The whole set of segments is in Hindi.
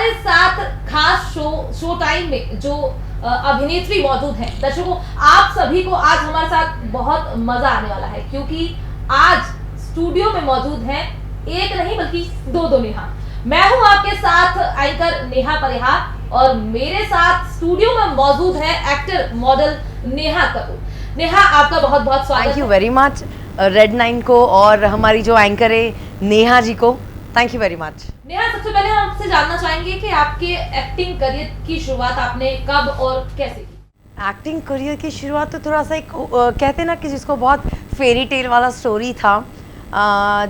हमारे साथ खास शो टाइम में जो अभिनेत्री मौजूद है, दर्शकों आप सभी को आज हमारे साथ बहुत मजा आने वाला है, क्योंकि आज स्टूडियो में मौजूद हैं एक नहीं बल्कि दो नेहा। मैं हूं आपके साथ एंकर नेहा परिहार और मेरे साथ स्टूडियो में मौजूद है एक्टर मॉडल नेहा कपूर। नेहा, आपका बहुत बहुत स्वागत। Thank you very much red 9 को और हमारी जो एंकर है नेहा जी को, thank you very much. Neha, सबसे पहले हम आपसे जानना चाहेंगे कि आपके एक्टिंग करियर की शुरुआत आपने कब और कैसे की? एक्टिंग करियर की शुरुआत तो थोड़ा सा एक कहते हैं ना कि जिसको बहुत फेरी टेल वाला स्टोरी था।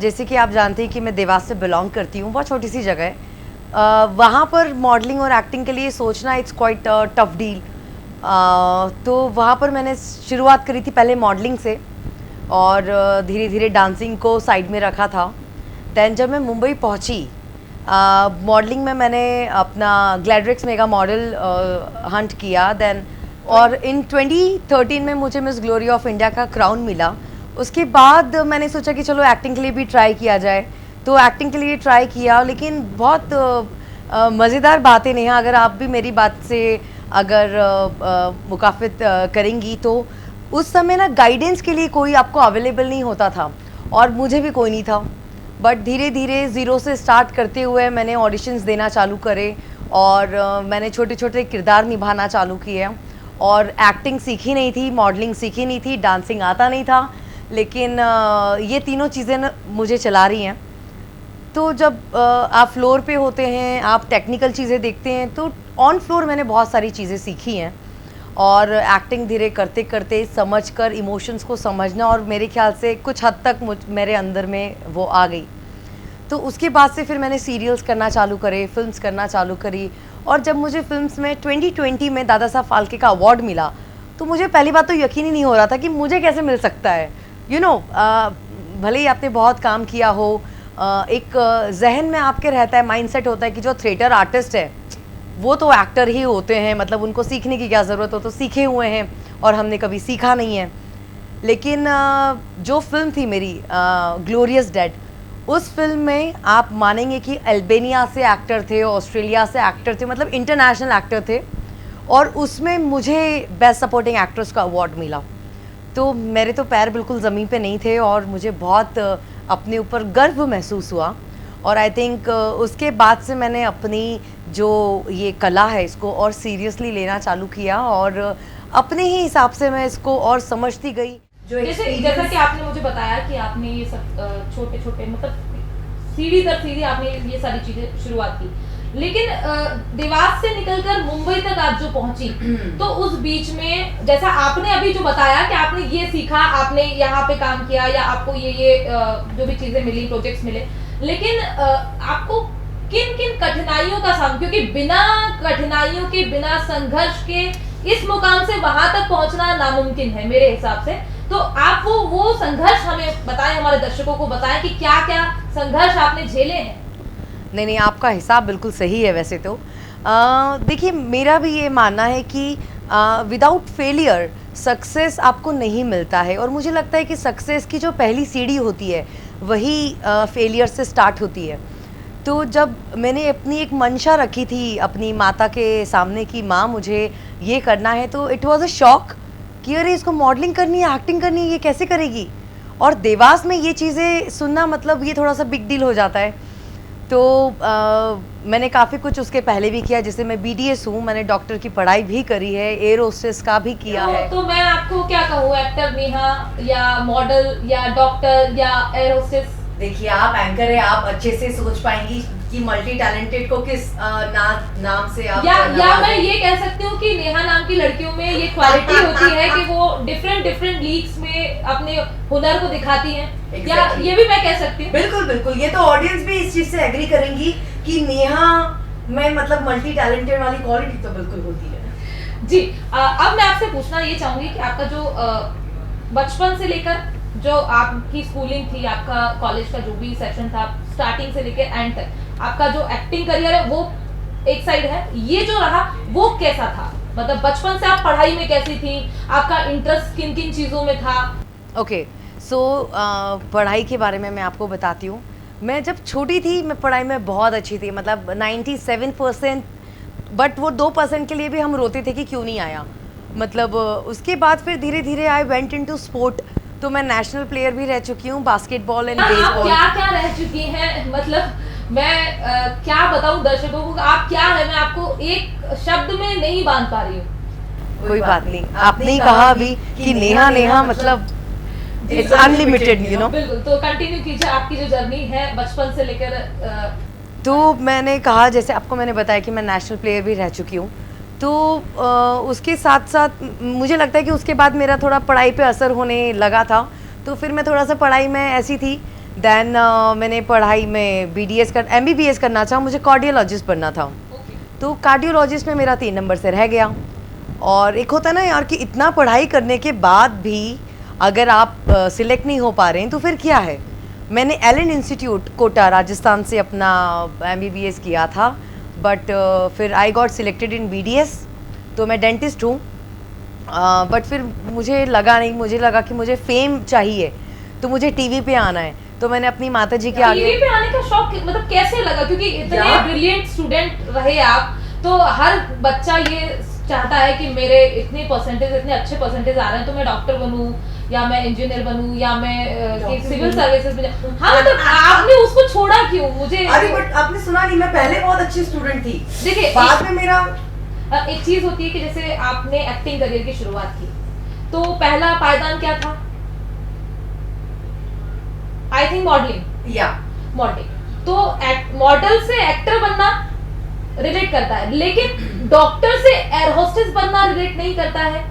जैसे कि आप जानते हैं कि मैं देवास से बिलोंग करती हूँ, बहुत छोटी सी जगह है। वहाँ पर मॉडलिंग और एक्टिंग के लिए सोचना इट्स क्वाइट टफ डील। तो वहाँ पर मैंने शुरुआत करी थी पहले मॉडलिंग से और धीरे धीरे डांसिंग को साइड में रखा था। दैन जब मैं मुंबई पहुँची मॉडलिंग में मैंने अपना ग्लैडरेक्स मेगा मॉडल हंट किया। दैन और इन 2013 में मुझे मिस ग्लोरी ऑफ इंडिया का क्राउन मिला। उसके बाद मैंने सोचा कि चलो एक्टिंग के लिए भी ट्राई किया जाए, तो एक्टिंग के लिए ट्राई किया। लेकिन बहुत मज़ेदार बात है नेहा, अगर आप भी मेरी बात से अगर मुकाफित करेंगी तो उस समय ना गाइडेंस के लिए कोई आपको अवेलेबल नहीं होता था और मुझे भी कोई नहीं था। बट धीरे धीरे ज़ीरो से स्टार्ट करते हुए मैंने ऑडिशंस देना चालू करे और मैंने छोटे छोटे किरदार निभाना चालू किए और एक्टिंग सीखी नहीं थी, मॉडलिंग सीखी नहीं थी, डांसिंग आता नहीं था, लेकिन ये तीनों चीज़ें मुझे चला रही हैं। तो जब आप फ्लोर पे होते हैं, आप टेक्निकल चीज़ें देखते हैं, तो ऑन फ्लोर मैंने बहुत सारी चीज़ें सीखी हैं और एक्टिंग धीरे करते करते समझकर इमोशंस को समझना और मेरे ख्याल से कुछ हद तक मेरे अंदर में वो आ गई। तो उसके बाद से फिर मैंने सीरियल्स करना चालू करे, फिल्म्स करना चालू करी और जब मुझे फिल्म्स में 2020 में दादा साहब फाल्के का अवार्ड मिला तो मुझे पहली बात तो यकीन ही नहीं हो रहा था कि मुझे कैसे मिल सकता है। भले ही आपने बहुत काम किया हो, एक जहन में आपके रहता है, माइंडसेट होता है कि जो थिएटर आर्टिस्ट है वो तो एक्टर ही होते हैं, मतलब उनको सीखने की क्या ज़रूरत हो, तो सीखे हुए हैं और हमने कभी सीखा नहीं है। लेकिन जो फिल्म थी मेरी ग्लोरियस डेड, उस फिल्म में आप मानेंगे कि अल्बानिया से एक्टर थे, ऑस्ट्रेलिया से एक्टर थे, मतलब इंटरनेशनल एक्टर थे और उसमें मुझे बेस्ट सपोर्टिंग एक्ट्रेस का अवार्ड मिला। तो मेरे तो पैर बिल्कुल ज़मीन पे नहीं थे और मुझे बहुत अपने ऊपर गर्व महसूस हुआ और आई थिंक उसके बाद से मैंने अपनी जो ये कला है इसको और सीरियसली लेना चालू किया और अपने ही हिसाब से मैं इसको और समझती गई। जैसा कि आपने मुझे बताया कि आपने ये सब छोटे छोटे मतलब सीढ़ी दर सीढ़ी आपने ये सारी चीजें शुरुआत की, लेकिन देवास से निकलकर मुंबई तक आप जो पहुंची तो उस बीच में जैसा आपने अभी जो बताया कि आपने ये सीखा, आपने यहाँ पे काम किया या आपको ये जो भी चीजें मिली, प्रोजेक्ट्स मिले, लेकिन आपको किन किन कठिनाइयों का सामना, क्योंकि बिना कठिनाइयों के, बिना संघर्ष के इस मुकाम से वहां तक पहुंचना नामुमकिन है मेरे हिसाब से। तो आप वो संघर्ष हमें बताएं, हमारे दर्शकों को बताएं कि क्या क्या संघर्ष आपने झेले हैं। नहीं, आपका हिसाब बिल्कुल सही है। वैसे तो देखिए, मेरा भी ये मानना है कि विदाउट फेलियर सक्सेस आपको नहीं मिलता है और मुझे लगता है कि सक्सेस की जो पहली सीढ़ी होती है वही फेलियर से स्टार्ट होती है। तो जब मैंने अपनी एक मंशा रखी थी अपनी माता के सामने कि माँ मुझे ये करना है, तो इट वाज अ शॉक कि अरे इसको मॉडलिंग करनी है, एक्टिंग करनी है, ये कैसे करेगी। और देवास में ये चीज़ें सुनना मतलब ये थोड़ा सा बिग डील हो जाता है। तो मैंने काफ़ी कुछ उसके पहले भी किया, जैसे मैं BDS हूँ, मैंने डॉक्टर की पढ़ाई भी करी है, एयर होस्टेस का भी किया है। तो मैं आपको क्या कहूँ, एक्टर नेहा या मॉडल या डॉक्टर या एयर होस्टेस? देखिए, आप एंकर है, आप अच्छे से सोच पाएंगी कि मल्टी टैलेंटेड को किस नाम से आप या मैं ये कह सकती हूँ कि नेहा नाम की लड़कियों में ये क्वालिटी होती है कि वो डिफरेंट लीग्स में अपने हुनर को दिखाती हैं। exactly. या ये भी मैं कह सकती हूँ। बिल्कुल बिल्कुल, ये तो ऑडियंस भी इस चीज से एग्री करेंगी कि नेहा में मतलब मल्टी टैलेंटेड वाली क्वालिटी तो बिल्कुल होती है। जी, अब मैं आपसे पूछना ये चाहूंगी कि आपका जो बचपन से लेकर जो आपकी स्कूलिंग थी, आपका कॉलेज का जो भी सेक्शन था, स्टार्टिंग से लेकर एंड तक, आपका जो एक्टिंग करियर है वो एक साइड है, ये जो रहा वो कैसा था? मतलब बचपन से आप पढ़ाई में कैसी थी, आपका इंटरेस्ट किन किन चीज़ों में था? ओके, सो पढ़ाई के बारे में मैं आपको बताती हूँ। मैं जब छोटी थी मैं पढ़ाई में बहुत अच्छी थी, मतलब 97%, बट वो 2% के लिए भी हम रोते थे कि क्यों नहीं आया। मतलब उसके बाद फिर धीरे धीरे आई वेंट इनटू स्पोर्ट, तो मैं नेशनल प्लेयर भी रह चुकी हूँ बास्केटबॉल एंड आप बेसबॉल। क्या क्या रह चुकी हैं, मतलब मैं क्या बताऊं दर्शकों को, आप क्या है मैं आपको एक शब्द में नहीं बांध पा रही हूँ। कोई बात नहीं, आपने ही कहा अभी कि नेहा नेहा मतलब इट्स अनलिमिटेड, यू नो। बिल्कुल, तो कंटिन्यू कीजिए आपकी जो जर्नी है बचपन से लेकर। तो मैंने कहा, जैसे आपको मैंने बताया कि मैं नेशनल प्लेयर भी रह चुकी हूँ, तो उसके साथ साथ मुझे लगता है कि उसके बाद मेरा थोड़ा पढ़ाई पे असर होने लगा था, तो फिर मैं थोड़ा सा पढ़ाई में ऐसी थी। देन मैंने पढ़ाई में MBBS करना चाहा, मुझे कार्डियोलॉजिस्ट बनना था। तो कार्डियोलॉजिस्ट में मेरा 3 नंबर से रह गया। और एक होता है ना यार कि इतना पढ़ाई करने के बाद भी अगर आप सिलेक्ट नहीं हो पा रहे हैं तो फिर क्या है। मैंने एलन इंस्टीट्यूट कोटा राजस्थान से अपना MBBS किया था, बट फिर I got selected in BDS, तो मैं डेंटिस्ट हूँ। बट फिर मुझे लगा कि मुझे फेम चाहिए, तो मुझे टीवी पे आना है। तो मैंने अपनी माता जी के आगे टीवी पे आने का शौक मतलब कैसे लगा, क्योंकि इतने ब्रिलियंट स्टूडेंट रहे आप, तो हर बच्चा ये चाहता है कि मेरे इतने अच्छे परसेंटेज आ रहे हैं तो मैं डॉक्टर बनूं या मैं इंजीनियर बनूं या मैं सिविल सर्विसेज में जाऊं। हाँ, मतलब आपने उसको छोड़ा क्यों? मुझे अरे बट आपने सुना नहीं, मैं पहले बहुत अच्छी स्टूडेंट थी, देखिए बाद में मेरा एक चीज होती है कि जैसे आपने एक्टिंग करियर की शुरुआत की, तो पहला पायदान क्या था? I think modelling. या मॉडलिंग, तो मॉडल से एक्टर बनना रिलेट करता है, लेकिन डॉक्टर से एयर होस्टेस बनना रिलेट नहीं करता है।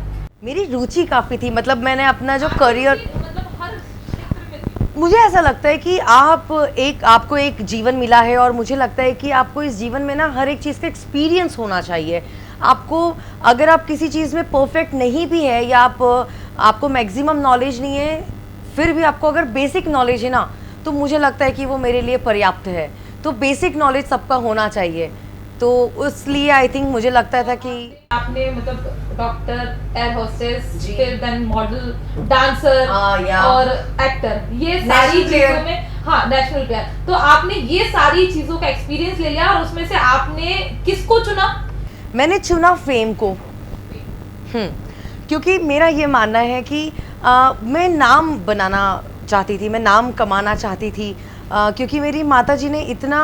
मेरी रुचि काफ़ी थी, मतलब मैंने अपना जो करियर, मतलब हर क्षेत्र में थी। मुझे ऐसा लगता है कि आपको एक जीवन मिला है, और मुझे लगता है कि आपको इस जीवन में ना हर एक चीज़ का एक्सपीरियंस होना चाहिए। आपको अगर आप किसी चीज़ में परफेक्ट नहीं भी है या आपको मैक्सिमम नॉलेज नहीं है, फिर भी आपको अगर बेसिक नॉलेज है ना, तो मुझे लगता है कि वो मेरे लिए पर्याप्त है। तो बेसिक नॉलेज सबका होना चाहिए, तो इसलिए आई थिंक मुझे लगता था कि आपने मतलब डॉक्टर, एयर होस्टेस, फिर देन मॉडल, डांसर और एक्टर, ये सारी चीजों में, हाँ नेशनल प्लेयर, तो आपने ये सारी चीजों का एक्सपीरियंस ले लिया, और उसमें से आपने किसको चुना? मैंने चुना फेम को। क्योंकि मेरा ये मानना है कि मैं नाम बनाना चाहती थी, मैं नाम कमाना चाहती थी, क्योंकि मेरी माताजी ने इतना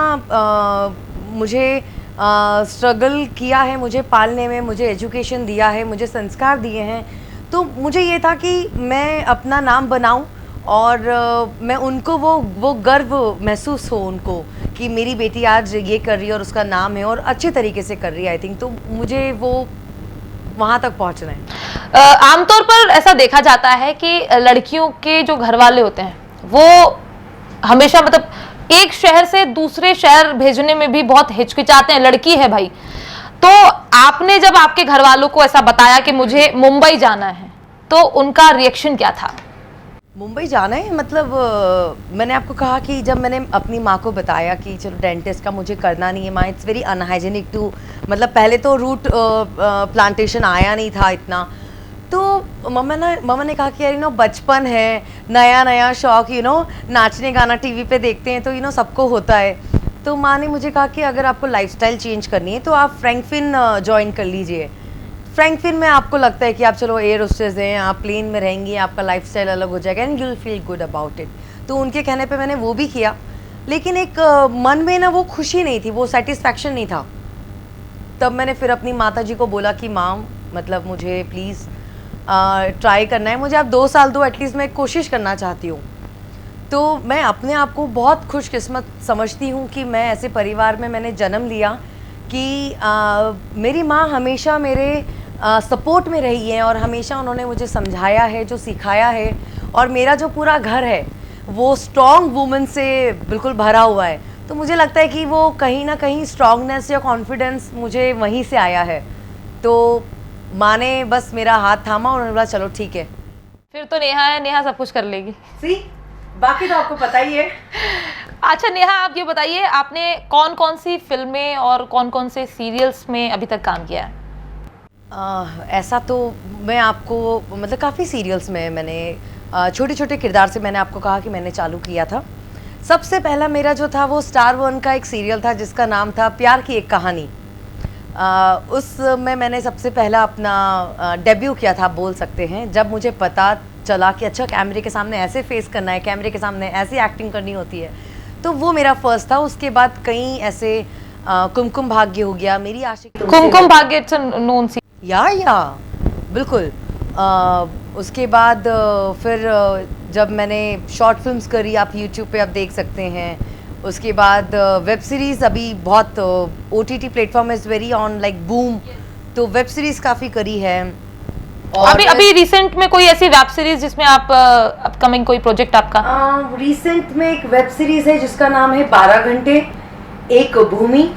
मुझे स्ट्रगल किया है, मुझे पालने में, मुझे एजुकेशन दिया है, मुझे संस्कार दिए हैं। तो मुझे ये था कि मैं अपना नाम बनाऊं, और मैं उनको वो गर्व महसूस हो उनको कि मेरी बेटी आज ये कर रही है और उसका नाम है और अच्छे तरीके से कर रही है। आई थिंक तो मुझे वो वहाँ तक पहुँचना है। आमतौर पर ऐसा देखा जाता है कि लड़कियों के जो घर वाले होते हैं वो हमेशा मतलब एक शहर से दूसरे शहर भेजने में भी बहुत हिचकिचाते हैं, लड़की है भाई। तो आपने जब आपके घर वालों को ऐसा बताया कि मुझे मुंबई जाना है, तो उनका रिएक्शन क्या था? मुंबई जाना है मतलब मैंने आपको कहा कि जब मैंने अपनी माँ को बताया कि चलो डेंटिस्ट का मुझे करना नहीं है माँ, इट्स वेरी अनहाइजेनिक टू, मतलब पहले तो रूट प्लांटेशन आया नहीं था इतना, तो मम्मा ने कहा कि यार बचपन है, नया नया शौक, नाचने गाना टीवी पे देखते हैं तो सबको होता है। तो माँ ने मुझे कहा कि अगर आपको लाइफस्टाइल चेंज करनी है तो आप फ्रैंकफिन ज्वाइन कर लीजिए। फ्रैंकफिन में आपको लगता है कि आप चलो एयर होस्टेस हैं, आप प्लेन में रहेंगी, आपका लाइफस्टाइल अलग हो जाएगा and you will feel good about it. तो उनके कहने पे मैंने वो भी किया, लेकिन एक मन में ना वो खुशी नहीं थी, वो सेटिस्फैक्शन नहीं था। तब मैंने फिर अपनी माता जी को बोला कि माँ मतलब मुझे प्लीज़ ट्राई करना है, मुझे आप 2 साल दो, एटलीस्ट मैं कोशिश करना चाहती हूँ। तो मैं अपने आप को बहुत खुशकिस्मत समझती हूँ कि मैं ऐसे परिवार में मैंने जन्म लिया कि मेरी माँ हमेशा मेरे सपोर्ट में रही है और हमेशा उन्होंने मुझे समझाया है, जो सिखाया है, और मेरा जो पूरा घर है वो स्ट्रॉन्ग वुमेन से बिल्कुल भरा हुआ है। तो मुझे लगता है कि वो कहीं ना कहीं स्ट्रॉन्गनेस या कॉन्फिडेंस मुझे वहीं से आया है। तो माँ ने बस मेरा हाथ थामा और उन्होंने बोला चलो ठीक है, फिर तो नेहा है, नेहा सब कुछ कर लेगी। बाकी तो आपको पता ही है। अच्छा नेहा, आप ये बताइए आपने कौन कौन सी फिल्में और कौन कौन से सीरियल्स में अभी तक काम किया है? ऐसा तो मैं आपको मतलब काफ़ी सीरियल्स में मैंने छोटे छोटे किरदार से मैंने आपको कहा कि मैंने चालू किया था। सबसे पहला मेरा जो था वो स्टार वन का एक सीरियल था जिसका नाम था प्यार की एक कहानी। उसमें मैंने सबसे पहला अपना डेब्यू किया था, आप बोल सकते हैं, जब मुझे पता चला कि अच्छा कैमरे के सामने ऐसे फेस करना है, कैमरे के सामने ऐसी एक्टिंग करनी होती है, तो वो मेरा फर्स्ट था। उसके बाद कई ऐसे कुमकुम भाग्य हो गया, मेरी आशिक कुमकुम भाग्य इट्स नोन सी या बिल्कुल। उसके बाद फिर जब मैंने शॉर्ट फिल्म्स करी, आप यूट्यूब पे आप देख सकते हैं। उसके बाद वेब सीरीज़ अभी बहुत OTT platform is very on like boom, तो वेब सीरीज़ काफ़ी करी है। और अभी रिसेंट में कोई ऐसी वेब सीरीज जिसमें आप अपकमिंग कोई प्रोजेक्ट आपका? रिसेंट में एक वेब सीरीज़ है जिसका नाम है 12 घंटे एक भूमि।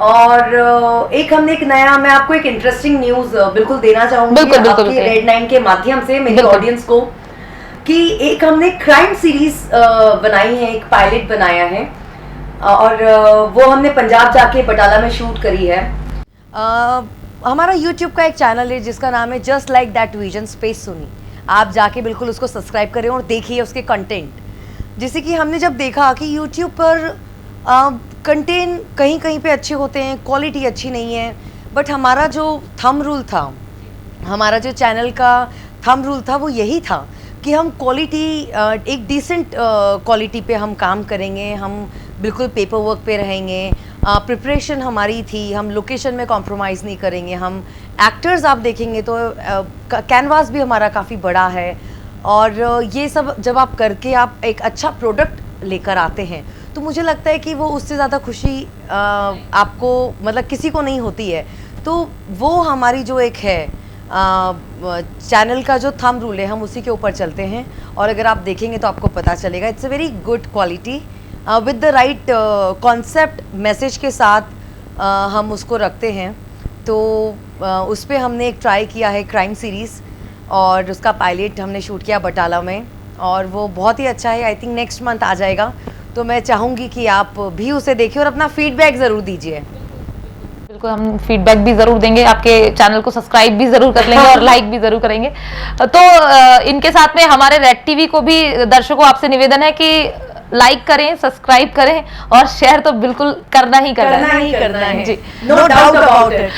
और एक हमने एक नया, मैं आपको एक इंटरेस्टिंग न्यूज़ बिल्कुल देना चाहूँगी आपकी रेड 9 के माध्यम से मेरी ऑडियंस को, कि एक हमने क्राइम सीरीज बनाई है, एक पायलट बनाया है, और वो हमने पंजाब जाके बटाला में शूट करी है। हमारा यूट्यूब का एक चैनल है जिसका नाम है just like that vision space सुनी। आप जाके बिल्कुल उसको सब्सक्राइब करें और देखिए उसके कंटेंट। जैसे कि हमने जब देखा कि यूट्यूब पर कंटेंट कहीं कहीं पे अच्छे होते हैं, क्वालिटी अच्छी नहीं है, बट हमारा जो थंब रूल था, हमारा जो चैनल का थंब रूल था वो यही था कि हम क्वालिटी, एक डिसेंट क्वालिटी पे हम काम करेंगे, हम बिल्कुल पेपर वर्क पे रहेंगे। प्रिपरेशन हमारी थी, हम लोकेशन में कॉम्प्रोमाइज़ नहीं करेंगे। हम एक्टर्स आप देखेंगे तो कैनवास भी हमारा काफ़ी बड़ा है, और ये सब जब आप करके आप एक अच्छा प्रोडक्ट लेकर आते हैं तो मुझे लगता है कि वो उससे ज़्यादा खुशी आपको, मतलब किसी को नहीं होती है। तो वो हमारी जो एक है चैनल का जो थंब रूल है, हम उसी के ऊपर चलते हैं, और अगर आप देखेंगे तो आपको पता चलेगा it's a very good quality with the right concept message के साथ हम उसको रखते हैं। तो उस पर हमने एक ट्राई किया है क्राइम सीरीज़, और उसका पायलट हमने शूट किया बटाला में, और वो बहुत ही अच्छा है। आई थिंक नेक्स्ट मंथ आ जाएगा, तो मैं चाहूँगी कि आप भी उसे देखिए और अपना फीडबैक ज़रूर दीजिए। बिल्कुल, हम फीडबैक भी जरूर देंगे, आपके चैनल को सब्सक्राइब भी जरूर कर लेंगे और लाइक भी जरूर करेंगे। तो इनके साथ में हमारे रेड टीवी को भी दर्शकों आपसे निवेदन है कि लाइक करें, सब्सक्राइब करें और शेयर तो बिल्कुल करना ही करना है जी, नो डाउट अबाउट इट।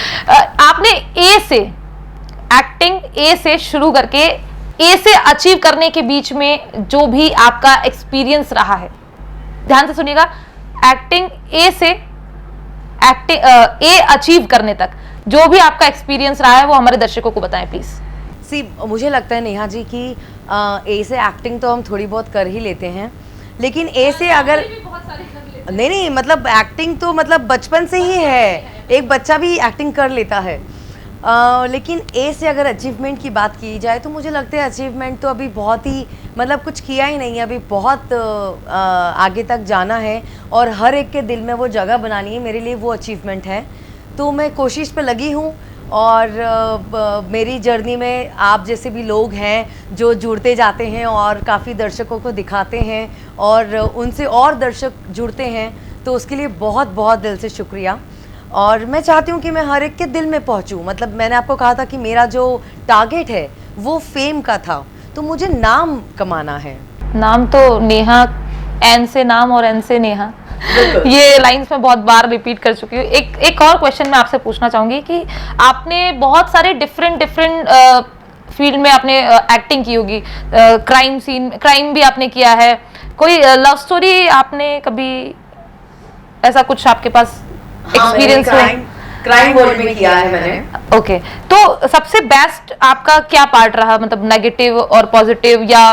आपने ए से एक्टिंग, ए से शुरू करके ए से अचीव करने के बीच में जो भी आपका एक्सपीरियंस रहा है, ध्यान से सुनिएगा, एक्टिंग ए से ए अचीव करने तक जो भी आपका एक्सपीरियंस रहा है वो हमारे दर्शकों को बताएं प्लीज। सी, मुझे लगता है नेहा जी कि ए से एक्टिंग तो हम थोड़ी बहुत कर ही लेते हैं, लेकिन ए से अगर नहीं मतलब एक्टिंग तो मतलब बचपन से ही है, एक बच्चा भी एक्टिंग कर लेता है। लेकिन ए से अगर अचीवमेंट की बात की जाए तो मुझे लगता है अचीवमेंट तो अभी बहुत ही, मतलब कुछ किया ही नहीं है, अभी बहुत आगे तक जाना है और हर एक के दिल में वो जगह बनानी है। मेरे लिए वो अचीवमेंट है, तो मैं कोशिश पे लगी हूँ। और मेरी जर्नी में आप जैसे भी लोग हैं जो जुड़ते जाते हैं और काफ़ी दर्शकों को दिखाते हैं और उनसे और दर्शक जुड़ते हैं, तो उसके लिए बहुत बहुत दिल से शुक्रिया। और मैं चाहती हूँ कि मैं हर एक के दिल में पहुँचूँ। मतलब मैंने आपको कहा था कि मेरा जो टारगेट है वो फेम का था, तो मुझे नाम कमाना है। नाम तो नेहा, एन से नाम और एन से नेहा, ये लाइंस में बहुत बार रिपीट कर चुकी हूँ। एक और क्वेश्चन मैं आपसे पूछना चाहूंगी कि आपने बहुत सारे डिफरेंट फील्ड में आपने एक्टिंग की होगी, क्राइम भी आपने किया है, कोई लव स्टोरी आपने कभी ऐसा कुछ आपके पास एक्सपीरियंस है? क्राइम वर्ल्ड में किया है मैंने। ओके, तो सबसे बेस्ट आपका क्या पार्ट रहा, मतलब नेगेटिव और पॉजिटिव, या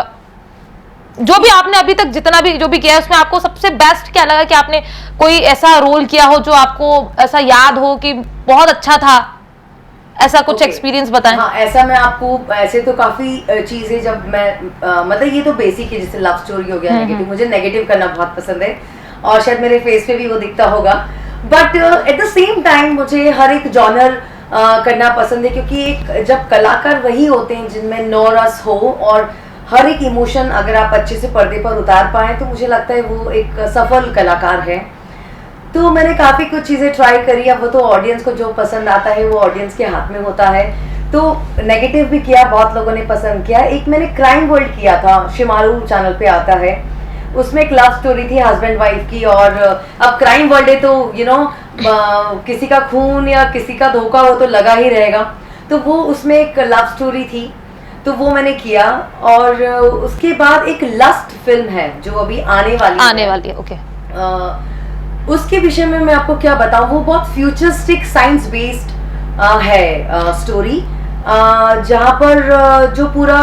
जो भी आपने अभी तक जितना भी जो भी किया है उसमें आपको सबसे बेस्ट क्या लगा कि आपने कोई ऐसा रोल किया हो जो आपको ऐसा याद हो कि बहुत अच्छा था, ऐसा कुछ एक्सपीरियंस बताएं। हाँ, ऐसा मैं आपको, ऐसे तो काफी चीजें जब मैं मतलब ये तो बेसिक है, जैसे लव स्टोरी हो गया, नेगेटिव, मुझे नेगेटिव करना बहुत पसंद है और शायद मेरे फेस पे भी वो दिखता होगा। But at the same time मुझे हर एक जॉनर करना पसंद है, क्योंकि एक जब कलाकार वही होते हैं जिनमें नौ रस हो और हर एक इमोशन अगर आप अच्छे से पर्दे पर उतार पाए तो मुझे लगता है वो एक सफल कलाकार है। तो मैंने काफ़ी कुछ चीज़ें ट्राई करी। अब वो तो ऑडियंस को जो पसंद आता है वो ऑडियंस के हाथ में होता है। तो नेगेटिव भी किया, बहुत लोगों ने पसंद किया। एक मैंने क्राइम वर्ल्ड किया था, शिमारू चैनल पे आता है, उसमें एक लव स्टोरी थी हस्बैंड वाइफ की, और अब क्राइम वर्ल्ड है तो किसी का खून या किसी का धोखा हो तो लगा ही रहेगा, तो वो उसमें एक लव स्टोरी थी, तो वो मैंने किया। और उसके बाद एक लस्ट फिल्म है जो अभी आने वाली है। ओके। उसके विषय में मैं आपको क्या बताऊं, वो बहुत फ्यूचरिस्टिक साइंस बेस्ड है स्टोरी, जहां पर जो पूरा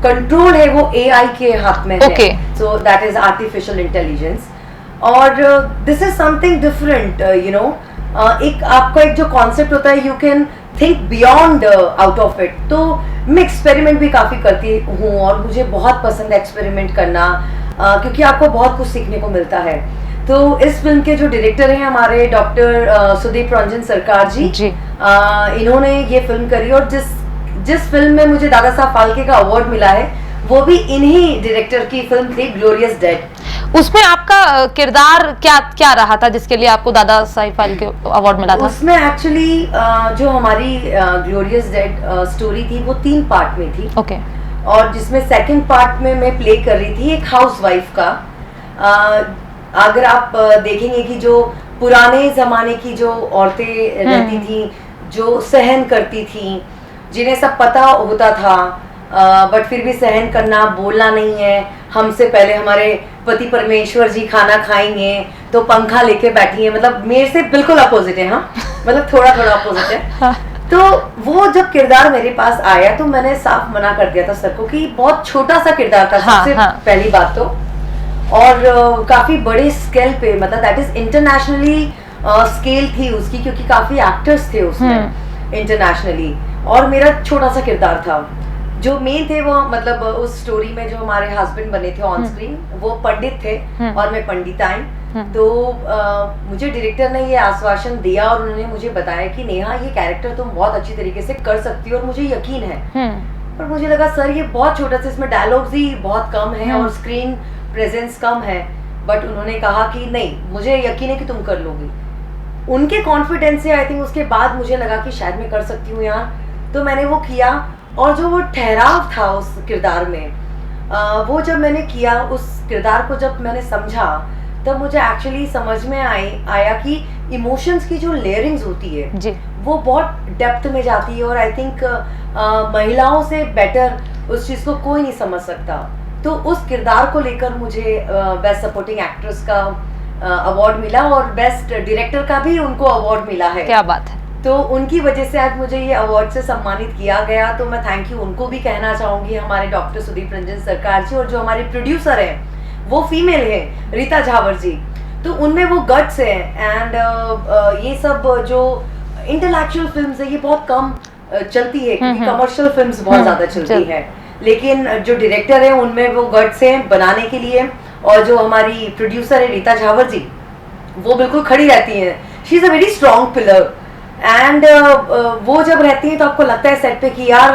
कंट्रोल है वो एआई के हाथ में है, so that is artificial intelligence. और दिस इज समथिंग डिफरेंट, एक आपका एक जो कॉन्सेप्ट होता है, you can think beyond out of it. तो मैं एक्सपेरिमेंट भी काफ़ी करती हूँ और मुझे बहुत पसंद है एक्सपेरिमेंट करना, क्योंकि आपको बहुत कुछ सीखने को मिलता है। तो इस फिल्म के जो डायरेक्टर हैं हमारे डॉक्टर सुदीप रंजन सरकार जी, इन्होंने ये फिल्म करी, और जिस फिल्म में मुझे दादा साहब फाल्के का अवार्ड मिला है वो भी इन्हीं डायरेक्टर की फिल्म थी, ग्लोरियस डेड। उसमें आपका किरदार क्या रहा था जिसके लिए आपको दादा साहब फाल्के अवार्ड मिला था? उसमें एक्चुअली जो हमारी ग्लोरियस डेड स्टोरी थी वो 3 पार्ट में थी। ओके। और जिसमें सेकंड पार्ट में मैं प्ले कर रही थी एक हाउसवाइफ का। अगर आप देखेंगे कि जो पुराने जमाने की जो औरतें रहती थी, जो सहन करती थी, जिन्हें सब पता होता था, बट फिर भी सहन करना, बोलना नहीं है, हमसे पहले हमारे पति परमेश्वर जी खाना खाएंगे तो पंखा लेके बैठी है, मतलब मेरे से बिल्कुल अपोजिट है। हाँ, मतलब थोड़ा अपोजिट है। तो वो जब किरदार मेरे पास आया तो मैंने साफ मना कर दिया था सर को कि बहुत छोटा सा किरदार था, सबसे पहली बात तो, और काफी बड़े स्केल पे, मतलब दैट इज इंटरनेशनली स्केल थी उसकी, क्योंकि काफी एक्टर्स थे उसमें इंटरनेशनली, और मेरा छोटा सा किरदार था। जो मेन थे वो, मतलब उस स्टोरी में जो हमारे हस्बैंड बने थे ऑन स्क्रीन, वो पंडित थे और मैं पंडिताइन। तो मुझे डायरेक्टर ने ये आश्वासन दिया और उन्होंने मुझे बताया कि नेहा ये कैरेक्टर तुम बहुत अच्छी तरीके से कर सकती हो और मुझे यकीन है। पर मुझे लगा सर ये बहुत छोटा सा, इसमें डायलॉग्स ही बहुत कम है और स्क्रीन प्रेजेंस कम है, बट उन्होंने कहा कि नहीं, मुझे यकीन है कि तुम कर लोगी। उनके कॉन्फिडेंस से आई थिंक उसके बाद मुझे लगा कि शायद मैं कर सकती हूँ यार, तो मैंने वो किया। और जो वो ठहराव था उस किरदार में, वो जब मैंने किया, उस किरदार को जब मैंने समझा, तब मुझे एक्चुअली समझ में आया कि इमोशंस की जो लेयरिंग्स होती है जी, वो बहुत डेप्थ में जाती है, और आई थिंक महिलाओं से बेटर उस चीज़ को कोई नहीं समझ सकता। तो उस किरदार को लेकर मुझे बेस्ट सपोर्टिंग एक्ट्रेस का अवार्ड मिला और बेस्ट डायरेक्टर का भी उनको अवार्ड मिला है। क्या बात है। तो उनकी वजह से आज मुझे ये अवार्ड से सम्मानित किया गया, तो मैं थैंक यू उनको भी कहना चाहूँगी, हमारे डॉक्टर सुदीप रंजन सरकार जी, और जो हमारे प्रोड्यूसर हैं वो फीमेल है, रीता झावर जी। तो उनमें वो गट्स है, एंड ये सब जो इंटेलेक्चुअल फिल्म्स है ये बहुत कम चलती है, क्योंकि कमर्शियल फिल्म्स बहुत ज़्यादा चलती है, लेकिन जो डायरेक्टर है उनमें वो गट्स हैं बनाने के लिए। और जो हमारी प्रोड्यूसर है रीता झावर जी, वो बिल्कुल खड़ी रहती हैं, she is a very strong pillar, and वो जब रहती है तो आपको लगता है सेट पे कि यार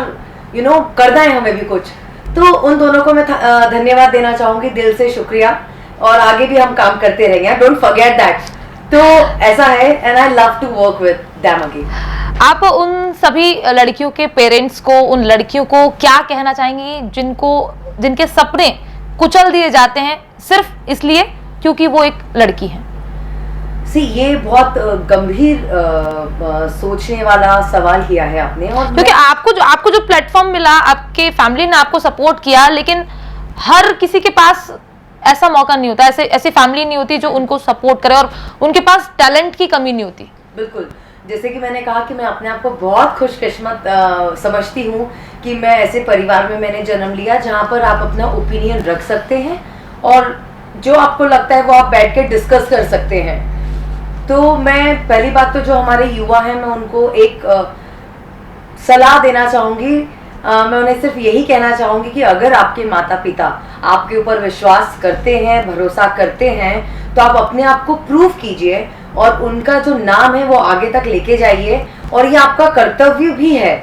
करना है हमें भी कुछ। तो उन दोनों को मैं धन्यवाद देना चाहूंगी, दिल से शुक्रिया, और आगे भी हम काम करते रहेंगे, डोंट फॉरगेट दैट। तो ऐसा है, and I love to work with them again. आप उन सभी लड़कियों के पेरेंट्स को, उन लड़कियों को क्या कहना चाहेंगी जिनके सपने कुचल दिए जाते हैं सिर्फ इसलिए क्योंकि वो एक लड़की है? ये बहुत गंभीर सोचने वाला सवाल किया है आपने, और क्योंकि आपको जो प्लेटफॉर्म मिला, आपके फैमिली ने आपको सपोर्ट किया, लेकिन हर किसी के पास ऐसा मौका नहीं होता, ऐसी फैमिली नहीं होती जो उनको सपोर्ट करे, और उनके पास टैलेंट की कमी नहीं होती। बिल्कुल, जैसे कि मैंने कहा कि मैं अपने आप को बहुत खुशकिस्मत समझती हूँ कि मैं ऐसे परिवार में मैंने जन्म लिया जहाँ पर आप अपना ओपिनियन रख सकते हैं, और जो आपको लगता है वो आप बैठ के डिस्कस कर सकते हैं। तो मैं पहली बात तो जो हमारे युवा हैं, मैं उनको एक सलाह देना चाहूँगी। मैं उन्हें सिर्फ यही कहना चाहूँगी कि अगर आपके माता पिता आपके ऊपर विश्वास करते हैं, भरोसा करते हैं, तो आप अपने आप को प्रूव कीजिए और उनका जो नाम है वो आगे तक लेके जाइए। और ये आपका कर्तव्य भी है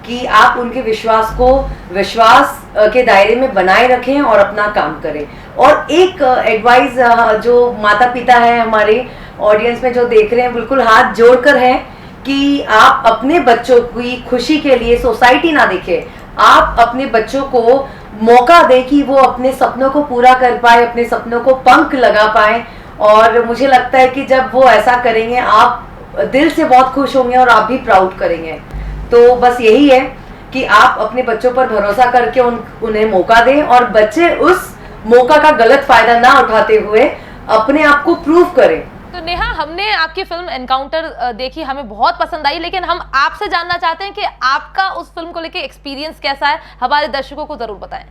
कि आप उनके विश्वास को विश्वास के दायरे में बनाए रखें और अपना काम करें। और एक एडवाइस जो माता पिता हैं हमारे ऑडियंस में जो देख रहे हैं, बिल्कुल हाथ जोड़कर है कि आप अपने बच्चों की खुशी के लिए सोसाइटी ना देखें, आप अपने बच्चों को मौका दें कि वो अपने सपनों को पूरा कर पाए, अपने सपनों को पंख लगा पाए। और मुझे लगता है कि जब वो ऐसा करेंगे आप दिल से बहुत खुश होंगे और आप भी प्राउड करेंगे। तो बस यही है कि आप अपने बच्चों पर भरोसा करके उन्हें मौका दें और बच्चे उस मौका का गलत फायदा ना उठाते हुए अपने आप को प्रूव करें। तो नेहा, हमने आपकी फिल्म एनकाउंटर देखी, हमें बहुत पसंद आई, लेकिन हम आपसे जानना चाहते हैं कि आपका उस फिल्म को लेके एक्सपीरियंस कैसा है, हमारे दर्शकों को जरूर बताएं।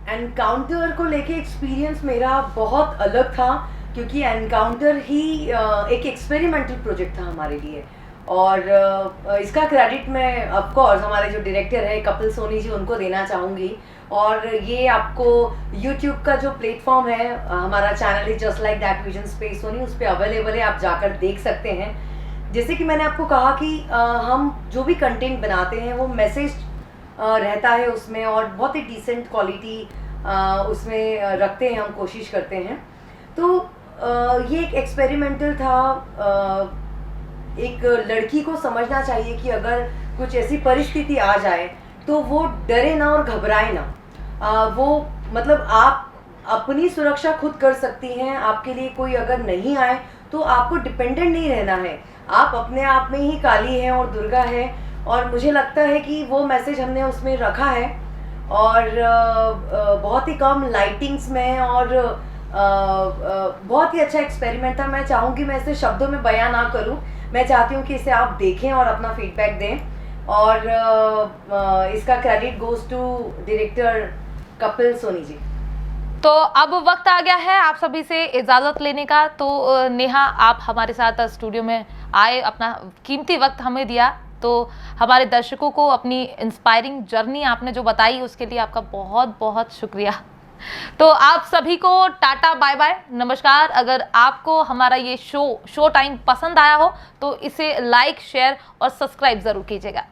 एनकाउंटर को लेके एक्सपीरियंस मेरा बहुत अलग था, क्योंकि एनकाउंटर ही एक एक्सपेरिमेंटल प्रोजेक्ट था हमारे लिए। और इसका क्रेडिट मैं ऑफ कोर्स हमारे जो डायरेक्टर है कपिल सोनी जी, उनको देना चाहूँगी। और ये आपको YouTube का जो प्लेटफॉर्म है, हमारा चैनल है just like that vision space Sony, उस पर अवेलेबल है, आप जाकर देख सकते हैं। जैसे कि मैंने आपको कहा कि हम जो भी कंटेंट बनाते हैं वो मैसेज रहता है उसमें, और बहुत ही डिसेंट क्वालिटी उसमें रखते हैं, हम कोशिश करते हैं। तो ये एक एक्सपेरिमेंटल था। एक लड़की को समझना चाहिए कि अगर कुछ ऐसी परिस्थिति आ जाए तो वो डरे ना और घबराए ना। वो मतलब आप अपनी सुरक्षा खुद कर सकती हैं। आपके लिए कोई अगर नहीं आए तो आपको डिपेंडेंट नहीं रहना है, आप अपने आप में ही काली हैं और दुर्गा है। और मुझे लगता है कि वो मैसेज हमने उसमें रखा है, और बहुत ही कम लाइटिंग्स में, और बहुत ही अच्छा एक्सपेरिमेंट था। मैं चाहूँगी मैं इसे शब्दों में बयां ना करूँ, मैं चाहती हूँ कि इसे आप देखें और अपना फीडबैक दें। और इसका credit goes to director Kapil Soni ji. तो अब वक्त आ गया है आप सभी से इजाज़त लेने का। तो नेहा, आप हमारे साथ स्टूडियो में आए, अपना कीमती वक्त हमें दिया, तो हमारे दर्शकों को अपनी इंस्पायरिंग जर्नी आपने जो बताई उसके लिए आपका बहुत बहुत शुक्रिया। तो आप सभी को टाटा, बाय बाय, नमस्कार। अगर आपको हमारा ये शो टाइम पसंद आया हो तो इसे लाइक, शेयर और सब्सक्राइब ज़रूर कीजिएगा।